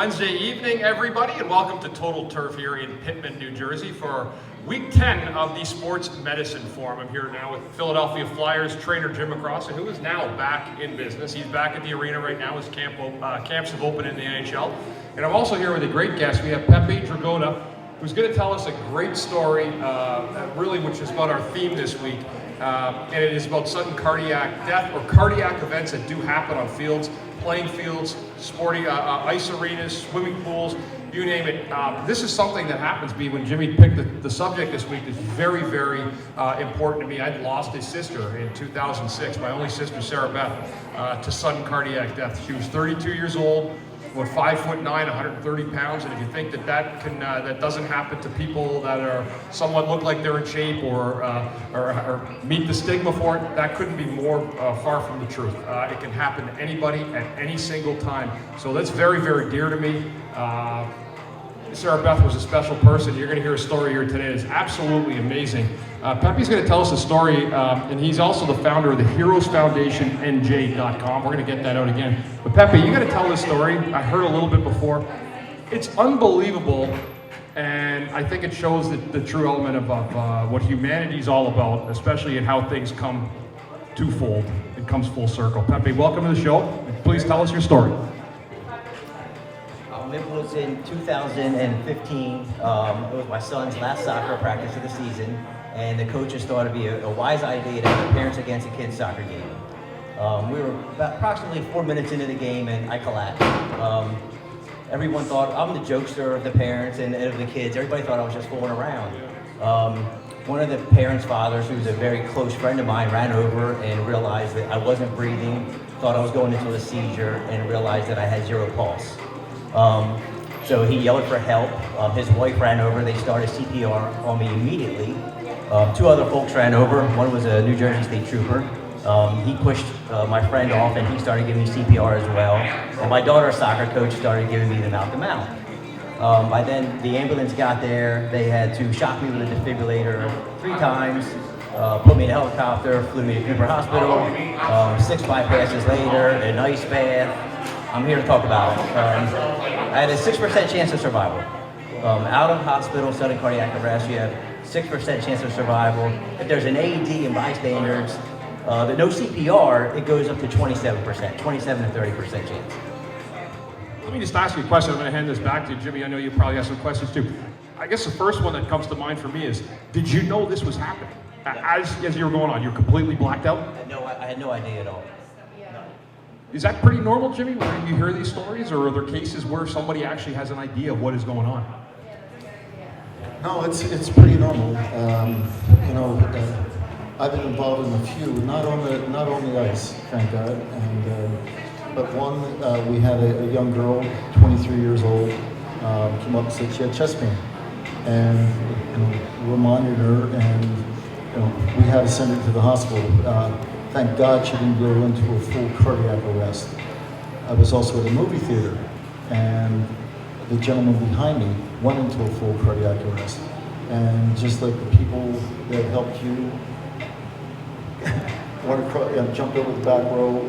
Wednesday evening, everybody, and welcome to Total Turf here in Pittman, New Jersey for Week 10 of the Sports Medicine Forum. I'm here now with Philadelphia Flyers trainer Jim McCrossin, who is now back in business. He's back at the arena right now as camps have opened in the NHL. And I'm also here with a great guest. We have Pepi Diagotta, who's going to tell us a great story, really, which is about our theme this week. And it is about sudden cardiac death or cardiac events that do happen on fields, playing fields, sporting ice arenas, swimming pools, you name it. This is something that happens to me when Jimmy picked the subject this week. It's very, very important to me. I'd lost his sister in 2006, my only sister, Sarah Beth, to sudden cardiac death. She was 32 years old. About 5'9", 130 pounds, and if you think that doesn't happen to people that are somewhat look like they're in shape or meet the stigma for it, that couldn't be more far from the truth. It can happen to anybody at any single time. So that's very, very dear to me. Sarah Beth was a special person. You're going to hear a story here today that's absolutely amazing. Pepi's going to tell us a story, and he's also the founder of the Heroes Foundation NJ.com. We're going to get that out again. But Pepi, you got to tell this story. I heard a little bit before. It's unbelievable, and I think it shows the true element of what humanity is all about, especially in how things come twofold. It comes full circle. Pepi, welcome to the show. Please tell us your story. It was in 2015. It was my son's last soccer practice of the season, and the coaches thought it'd be a wise idea to have parents against a kid's soccer game. We were about approximately 4 minutes into the game, and I collapsed. Everyone thought I'm the jokester of the parents and of the kids. Everybody thought I was just fooling around. One of the parents' fathers, who was a very close friend of mine, ran over and realized that I wasn't breathing, thought I was going into a seizure, and realized that I had zero pulse. So he yelled for help. His wife ran over. They started CPR on me immediately. Two other folks ran over. One was a New Jersey State Trooper. He pushed my friend off, and he started giving me CPR as well. And my daughter's soccer coach started giving me the mouth-to-mouth. By then, the ambulance got there. They had to shock me with a defibrillator 3 times, put me in a helicopter, flew me to Cooper Hospital. 6 bypasses later, an ice bath. I'm here to talk about it. I had a 6% chance of survival. Out of hospital, sudden cardiac arrest, you have 6% chance of survival. If there's an AED and bystanders, the no CPR, it goes up to 27%, 27 to 30% chance. Let me just ask you a question. I'm going to hand this back to Jimmy. I know you probably have some questions too. I guess the first one that comes to mind for me is, did you know this was happening? As you were going on, you're completely blacked out? I had no idea at all. Is that pretty normal, Jimmy, when you hear these stories, or are there cases where somebody actually has an idea of what is going on? No, it's pretty normal. I've been involved in a few, not on the ice, thank God. And but one, we had a young girl, 23 years old, came up and said she had chest pain, and we reminded her, and we had to send her to the hospital. Thank God she didn't go into a full cardiac arrest. I was also at a movie theater, and the gentleman behind me went into a full cardiac arrest. And just like the people that helped you, jumped over the back row,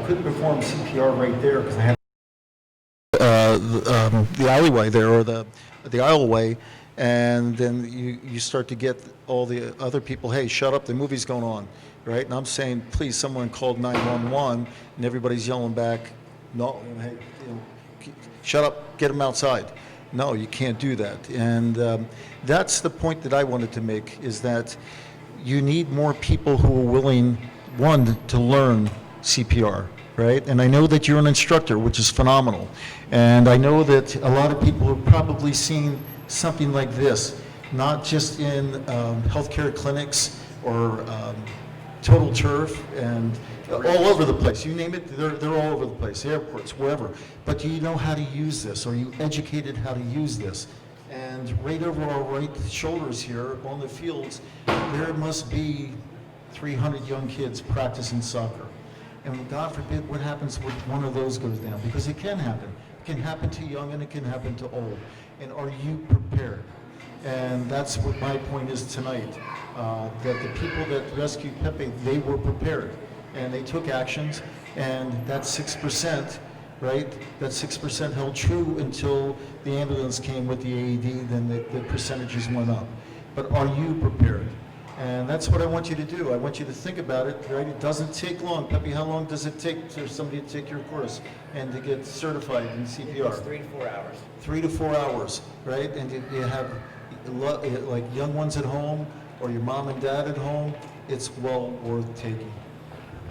couldn't perform CPR right there because I had the alleyway there, or the aisleway. And then you start to get all the other people, hey, shut up, the movie's going on, right? And I'm saying, please, someone called 911, and everybody's yelling back, no, hey, shut up, get them outside. No, you can't do that. And that's the point that I wanted to make, is that you need more people who are willing, one, to learn CPR, right? And I know that you're an instructor, which is phenomenal. And I know that a lot of people have probably seen something like this, not just in healthcare clinics or Total Turf and all over the place. You name it, they're all over the place, airports, wherever. But do you know how to use this? Are you educated how to use this? And right over our right shoulders here on the fields, there must be 300 young kids practicing soccer. And God forbid what happens when one of those goes down, because it can happen. It can happen to young and it can happen to old. And are you prepared? And that's what my point is tonight, that the people that rescued Pepi, they were prepared, and they took actions, and that 6% right? That 6% held true until the ambulance came with the AED, then the percentages went up. But are you prepared? And that's what I want you to do. I want you to think about it, right? It doesn't take long. Pepi, how long does it take for somebody to take your course and to get certified in CPR? It's 3 to 4 hours. 3 to 4 hours, right? And you have like young ones at home or your mom and dad at home, it's well worth taking.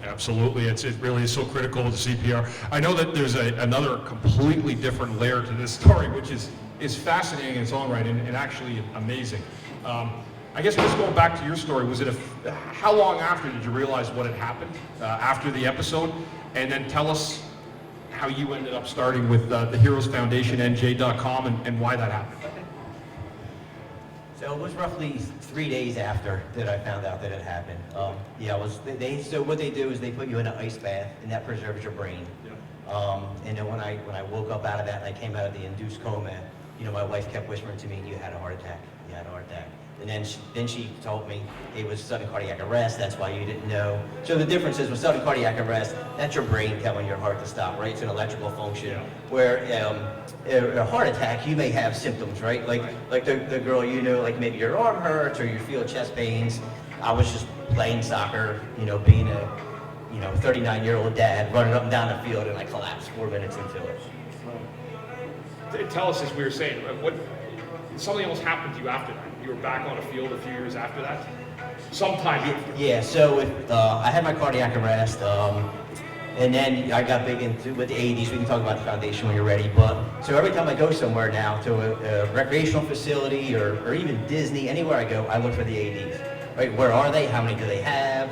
Absolutely, it really is so critical with the CPR. I know that there's another completely different layer to this story, which is fascinating in its own right and actually amazing. I guess just going back to your story, was it how long after did you realize what had happened after the episode? And then tell us how you ended up starting with the Heroes Foundation, NJ.com, and why that happened. So it was roughly 3 days after that I found out that it happened. So what they do is they put you in an ice bath, and that preserves your brain. And then when I woke up out of that and I came out of the induced coma, my wife kept whispering to me, "You had a heart attack. You had a heart attack." And then she told me it was sudden cardiac arrest. That's why you didn't know. So the difference is with sudden cardiac arrest, that's your brain telling your heart to stop, right? It's an electrical function. Yeah. Where a heart attack, you may have symptoms, right? Like the girl, like maybe your arm hurts or you feel chest pains. I was just playing soccer, being a 39-year-old dad, running up and down the field, and I collapsed 4 minutes into it. Tell us, as we were saying, what something else happened to you after that? You were back on a field a few years after that? Sometime after. Yeah, so I had my cardiac arrest, and then I got big into with the AEDs. We can talk about the foundation when you're ready. But so every time I go somewhere now, to a recreational facility or even Disney, anywhere I go, I look for the AEDs. Right, where are they? How many do they have?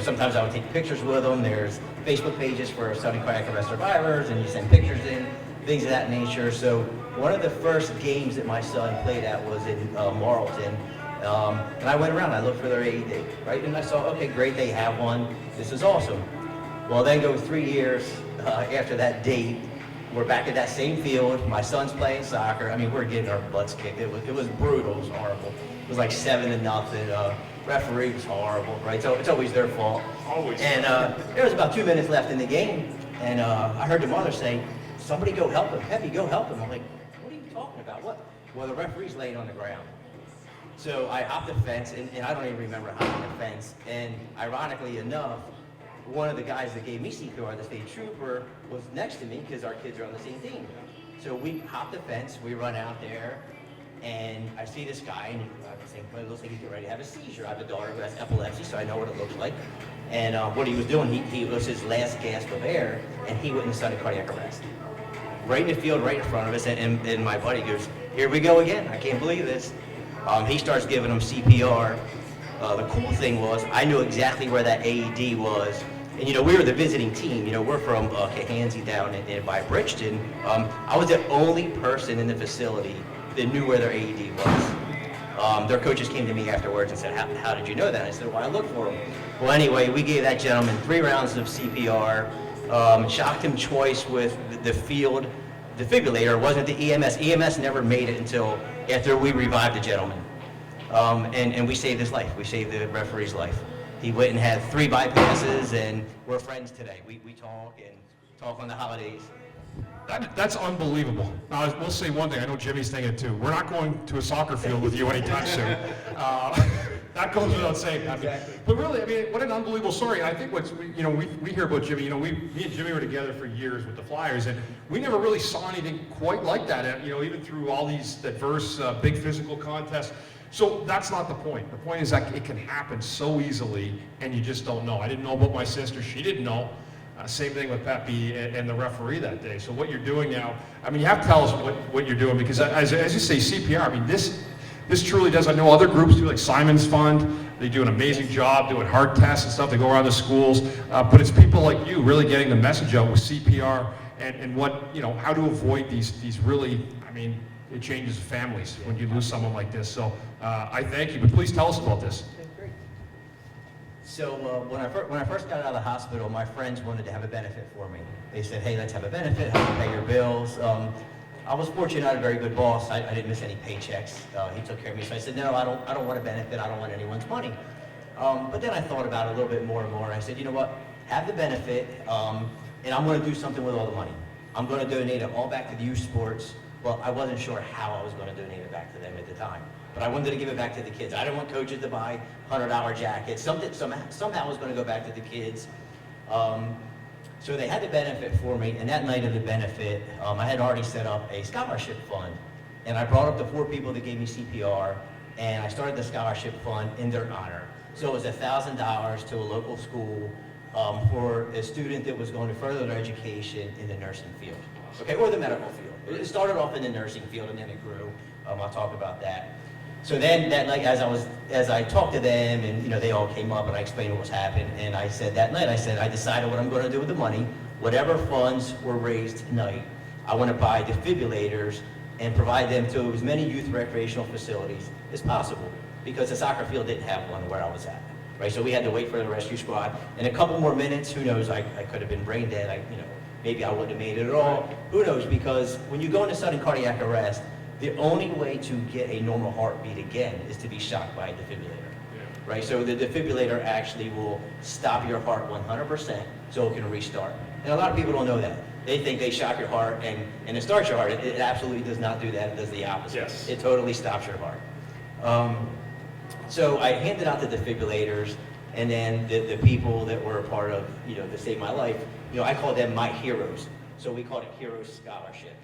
Sometimes I would take pictures with them. There's Facebook pages for sudden cardiac arrest survivors, and you send pictures in, things of that nature. So one of the first games that my son played at was in Marlton. And I went around, I looked for their AED, right? And I saw, okay, great, they have one. This is awesome. Well, then go 3 years after that date, we're back at that same field. My son's playing soccer. I mean, we're getting our butts kicked. It was brutal, it was horrible. It was like 7-0. Referee was horrible, right? So it's always their fault. Always. And there was about 2 minutes left in the game, and I heard the mother say, "Somebody go help him. Pepi, go help him." I'm like, "What are you talking about? What?" Well, the referee's laying on the ground. So I hopped the fence, and I don't even remember hopping the fence. And ironically enough, one of the guys that gave me CPR, the state trooper, was next to me because our kids are on the same team. So we hopped the fence, we run out there, and I see this guy, and I'm saying, well, it looks like he's getting ready to have a seizure. I have a daughter who has epilepsy, so I know what it looks like. And what he was doing, he was his last gasp of air, and he went into sudden cardiac arrest. Right in the field, right in front of us, and my buddy goes, "Here we go again, I can't believe this." He starts giving him CPR. The cool thing was, I knew exactly where that AED was. And we were the visiting team. We're from Cahansey down by Bridgeton. I was the only person in the facility that knew where their AED was. Their coaches came to me afterwards and said, how did you know that? I said, well, I looked for him. Well, anyway, we gave that gentleman 3 rounds of CPR, shocked him twice with the field defibrillator. It wasn't the EMS. EMS never made it until after we revived the gentleman. And we saved his life. We saved the referee's life. He went and had 3 bypasses, and we're friends today. We talk on the holidays. That's unbelievable. Now, we'll say one thing. I know Jimmy's thinking it too. We're not going to a soccer field with you anytime soon. That goes without saying. Exactly. But really, I mean, what an unbelievable story. And I think we hear about Jimmy. Me and Jimmy were together for years with the Flyers, and we never really saw anything quite like that. And, even through all these diverse, big physical contests. So that's not the point. The point is that it can happen so easily, and you just don't know. I didn't know about my sister. She didn't know. Same thing with Pepi and the referee that day. So what you're doing now, I mean, you have to tell us what you're doing, because as you say, CPR, I mean, this truly does. I know other groups do, like Simon's Fund. They do an amazing job doing heart tests and stuff. They go around the schools. But it's people like you really getting the message out with CPR and what, how to avoid these really, I mean, it changes families when you lose someone like this. So I thank you, but please tell us about this. So when I first got out of the hospital, my friends wanted to have a benefit for me. They said, "Hey, let's have a benefit, help you pay your bills." I was fortunate, I had a very good boss. I didn't miss any paychecks. He took care of me. So I said, "No, I don't want a benefit. I don't want anyone's money." But then I thought about it a little bit more and more. I said, "You know what? Have the benefit, and I'm going to do something with all the money." I'm going to donate it all back to the youth sports. Well, I wasn't sure how I was going to donate it back to them at the time, but I wanted to give it back to the kids. I didn't want coaches to buy $100 jackets. Somehow it was going to go back to the kids. So they had the benefit for me, and that night of the benefit, I had already set up a scholarship fund, and I brought up the 4 people that gave me CPR, and I started the scholarship fund in their honor. So it was $1,000 to a local school for a student that was going to further their education in the nursing field, okay, or the medical field. It started off in the nursing field, and then it grew. I'll talk about that. So then that night, as I talked to them, and they all came up, and I explained what was happening, and I said that night, I decided what I'm going to do with the money. Whatever funds were raised tonight, I want to buy defibrillators and provide them to as many youth recreational facilities as possible, because the soccer field didn't have one where I was at, right? So we had to wait for the rescue squad. In a couple more minutes, who knows? I could have been brain dead. Maybe I wouldn't have made it at all. Who knows? Because when you go into sudden cardiac arrest, the only way to get a normal heartbeat again is to be shocked by a defibrillator, right? So the defibrillator actually will stop your heart 100% so it can restart. And a lot of people don't know that. They think they shock your heart and it starts your heart. It absolutely does not do that. It does the opposite. Yes. It totally stops your heart. So I handed out the defibrillators, and then the people that were a part of, to save my life, I called them my heroes. So we called it Heroes Scholarship.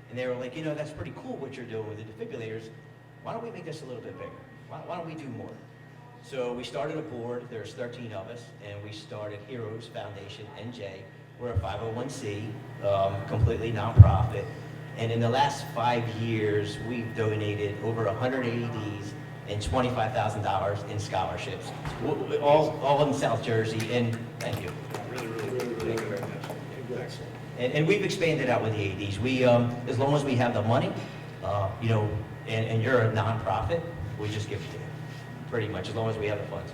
And they were like, that's pretty cool what you're doing with the defibrillators. Why don't we make this a little bit bigger? Why don't we do more? So we started a board. There's 13 of us, and we started Heroes Foundation NJ. We're a 501c, completely nonprofit. And in the last 5 years, we've donated over 100 AEDs and $25,000 in scholarships, all in South Jersey. And thank you. Really, thank you very much. Excellent. And we've expanded out with the AEDs. We, as long as we have the money, and you're a nonprofit, we just give it to you, pretty much, as long as we have the funds.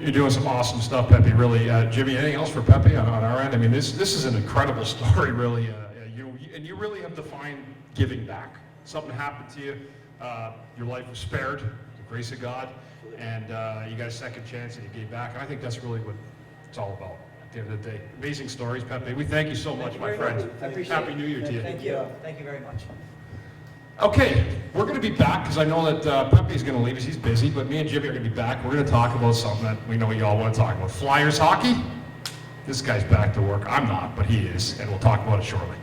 You're doing some awesome stuff, Pepi, really. Jimmy, anything else for Pepi on our end? I mean, this is an incredible story, really. You really have defined giving back. Something happened to you, your life was spared, the grace of God, and you got a second chance and you gave back. And I think that's really what it's all about at the end of the day. Amazing stories, Pepi. We thank you so much, my friend. Happy New Year to you. Thank you. Thank you very much. Okay, we're going to be back because I know that Pepi is going to leave us. He's busy, but me and Jimmy are going to be back. We're going to talk about something that we know you all want to talk about. Flyers hockey. This guy's back to work. I'm not, but he is, and we'll talk about it shortly.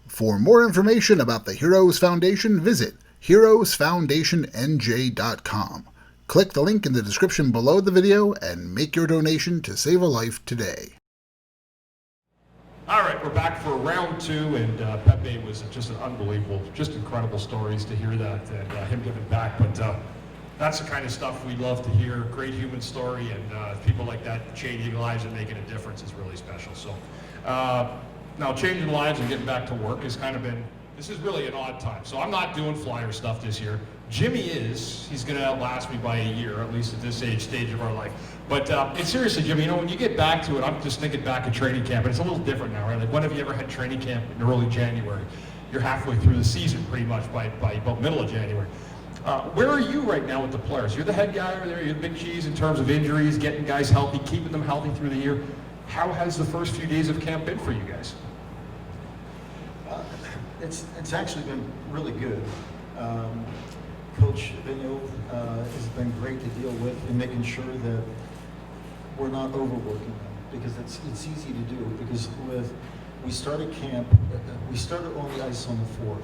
For more information about the Heroes Foundation, visit heroesfoundationnj.com. Click the link in the description below the video and make your donation to save a life today. All right, we're back for round 2, and Pepi was just an unbelievable, just incredible stories to hear that, and him giving back. But that's the kind of stuff we love to hear, great human story, and people like that changing lives and making a difference is really special. So now changing lives and getting back to work has kind of been, this is really an odd time. So I'm not doing flyer stuff this year. Jimmy is. He's going to outlast me by a year, at least at this stage of our life. But and seriously, Jimmy, when you get back to it, I'm just thinking back at training camp, and it's a little different now, right? Like, when have you ever had training camp in early January? You're halfway through the season, pretty much, by about middle of January. Where are you right now with the players? You're the head guy over there. You're the big cheese in terms of injuries, getting guys healthy, keeping them healthy through the year. How has the first few days of camp been for you guys? It's actually been really good. Coach Vigneault has been great to deal with in making sure that we're not overworking them, because it's easy to do. Because we started camp, we started on the ice on the 4th.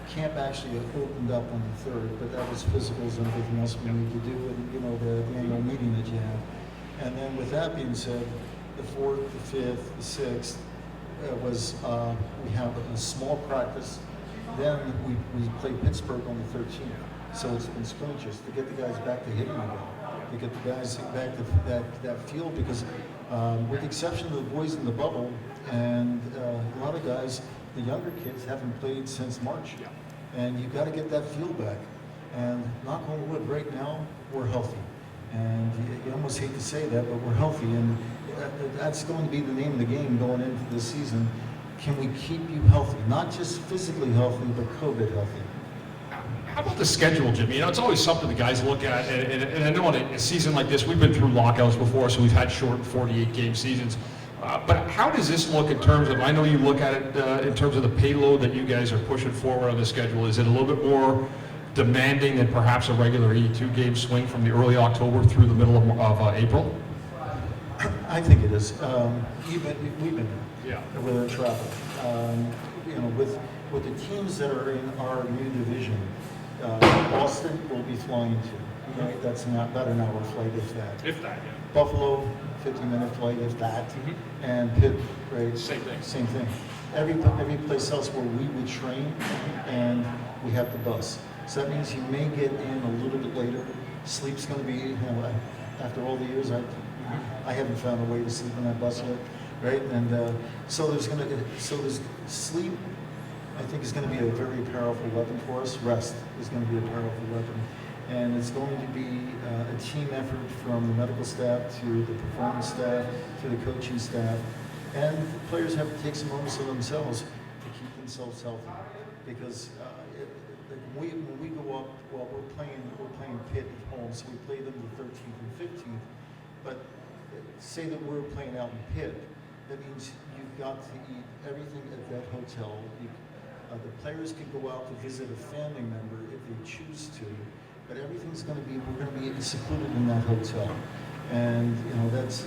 Camp actually opened up on the 3rd, but that was physicals and everything else we need to do, and the annual meeting that you have. And then with that being said, the 4th, the 5th, the 6th was we have a small practice. Then we played Pittsburgh on the 13th. So it's been scrimmages to get the guys back to hitting again, to get the guys back to that field, because with the exception of the boys in the bubble, and a lot of guys, the younger kids haven't played since March. Yeah. And you've got to get that feel back. And knock on wood, right now, we're healthy. And you almost hate to say that, but we're healthy. And that's going to be the name of the game going into this season. Can we keep you healthy? Not just physically healthy, but COVID healthy. How about the schedule, Jimmy? It's always something the guys look at, and I know in a season like this, we've been through lockouts before, so we've had short 48-game seasons. But how does this look in terms of, I know you look at it in terms of the payload that you guys are pushing forward on the schedule. Is it a little bit more demanding than perhaps a regular 82-game swing from the early October through the middle of April? I think it is. We've been Yeah. with our travel. With the teams that are in our new division, Boston will be flying to. Right? That's not about an hour flight, if that. If that, yeah. Buffalo, 50-minute flight, if that. And Pitt, right? Same thing. Same thing. Every place else where we would train, and we have the bus. So that means you may get in a little bit later. Sleep's going to be, after all the years, I haven't found a way to sleep on that bus yet, right? And so there's sleep. I think is going to be a very powerful weapon for us. Rest is going to be a powerful weapon. And it's going to be a team effort from the medical staff to the performance staff to the coaching staff. And the players have to take some onus on themselves to keep themselves healthy. Because when we go up, well, we're playing Pitt at home, so we play them the 13th and 15th. But say that we're playing out in Pitt, that means you've got to eat everything at that hotel. The players can go out to visit a family member if they choose to, but everything's going to be, we're going to be secluded in that hotel. And, that's,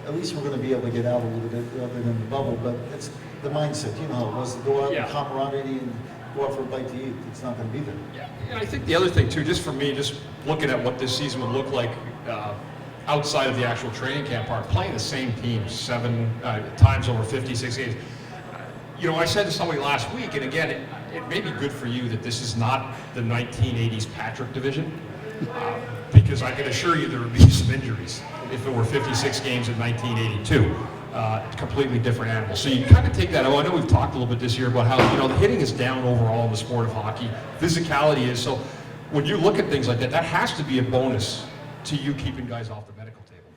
at least we're going to be able to get out a little bit rather than the bubble, but it's the mindset, how it was to go out in camaraderie and go out for a bite to eat. It's not going to be there. Yeah, and I think the other thing too, just for me, just looking at what this season would look like outside of the actual training camp part, playing the same team 7 times over 56 games. I said to somebody last week, and again, it may be good for you that this is not the 1980s Patrick division, because I can assure you there would be some injuries if it were 56 games in 1982. Completely different animal. So you kind of take that. I know we've talked a little bit this year about how the hitting is down overall in the sport of hockey. Physicality is. So when you look at things like that, that has to be a bonus to you keeping guys off the medical table.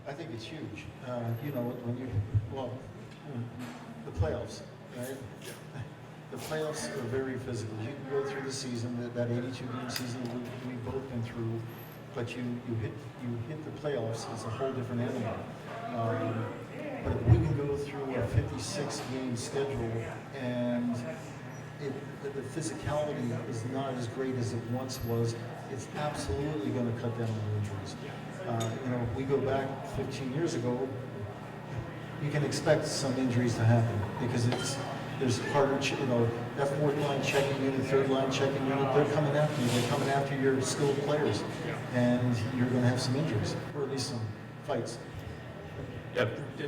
I think it's huge. The playoffs, right? The playoffs are very physical. You can go through the season, that 82-game season we've both been through, but you hit the playoffs, it's a whole different animal. But we can go through a 56-game schedule, and the physicality is not as great as it once was. It's absolutely going to cut down on injuries. We go back 15 years ago, you can expect some injuries to happen because there's harder, that fourth line checking unit, third line checking unit, they're coming after you. They're coming after your skilled players, and you're going to have some injuries, or at least some fights. Yeah,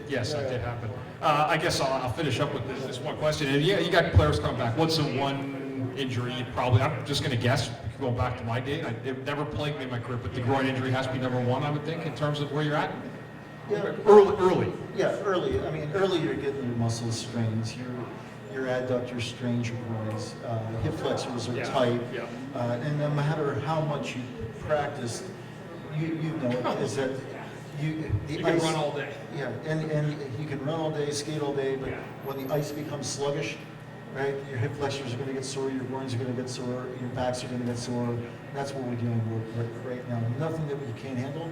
yes, that did happen. I guess I'll finish up with this one question. And you got players coming back. What's the one injury you probably, I'm just going to guess, going back to my day, it never plagued me in my career, but the groin injury has to be number one, I would think, in terms of where you're at? Yeah, early. Yeah, early. I mean, early you're getting your muscles strained, your adductors strain your groins, hip flexors are tight, and no matter how much you practice, is that you can run all day. Yeah, and you can run all day, skate all day, but when the ice becomes sluggish, right, your hip flexors are going to get sore, your groins are going to get sore, your backs are going to get sore. That's what we're dealing with right now. Nothing that we can't handle.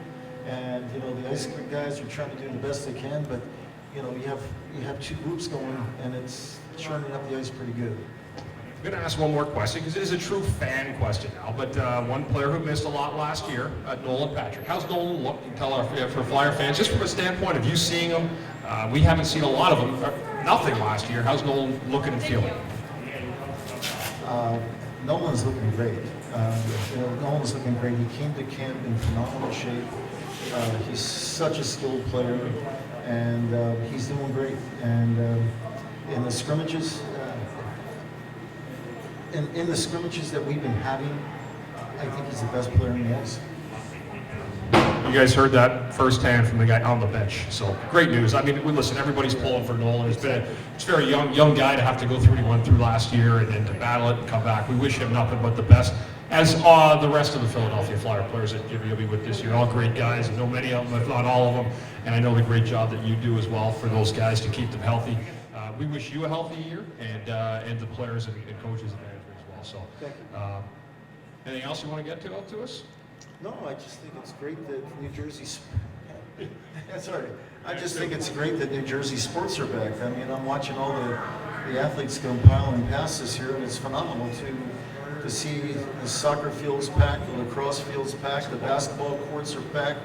And the ice guys are trying to do the best they can, but you have two groups going, and it's churning up the ice pretty good. I'm going to ask one more question because it is a true fan question now. But one player who missed a lot last year, Nolan Patrick. How's Nolan look? You tell for Flyer fans, just from a standpoint of you seeing him. We haven't seen a lot of him. Nothing last year. How's Nolan looking and feeling? Nolan's looking great. Nolan's looking great. He came to camp in phenomenal shape. He's such a skilled player, and he's doing great. And in the scrimmages, in the scrimmages that we've been having, I think he's the best player in the ice. You guys heard that firsthand from the guy on the bench. So great news. I mean, listen, everybody's pulling for Nolan. It's a very young guy to have to go through what he went through last year and then to battle it and come back. We wish him nothing but the best. As the rest of the Philadelphia Flyer players that you'll be with this year, all great guys. I know many of them, if not all of them, and I know the great job that you do as well for those guys to keep them healthy. We wish you a healthy year, and the players and coaches and management as well. So, anything else you want to get to us? No, I just think it's great that New Jersey's That's all right. I just think it's great that New Jersey sports are back. I mean, I'm watching all the athletes go piling past this year, and it's phenomenal to see the soccer fields packed, the lacrosse fields packed, the basketball courts are packed.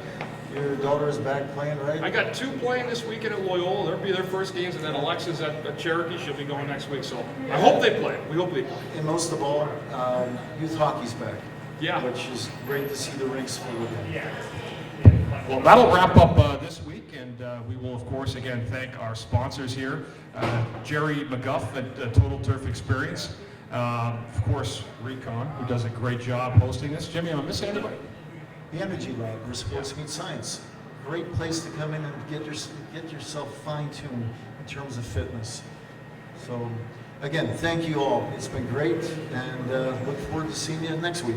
Your daughter is back playing, right? I got 2 playing this weekend at Loyola. There'll be their first games, and then Alexa's at Cherokee. She'll be going next week. So I hope they play. We hope they play. And most of all, youth hockey's back. Yeah. Which is great to see the rinks full again. Yeah. Well, that'll wrap up this week, and we will, of course, again thank our sponsors here, Jerry McGuff at Total Turf Experience, of course, Recon, who does a great job hosting this. Jimmy, am I missing anybody? The Energy Lab, where sports meet science. Great place to come in and get yourself fine-tuned in terms of fitness. So, again, thank you all. It's been great, and look forward to seeing you next week.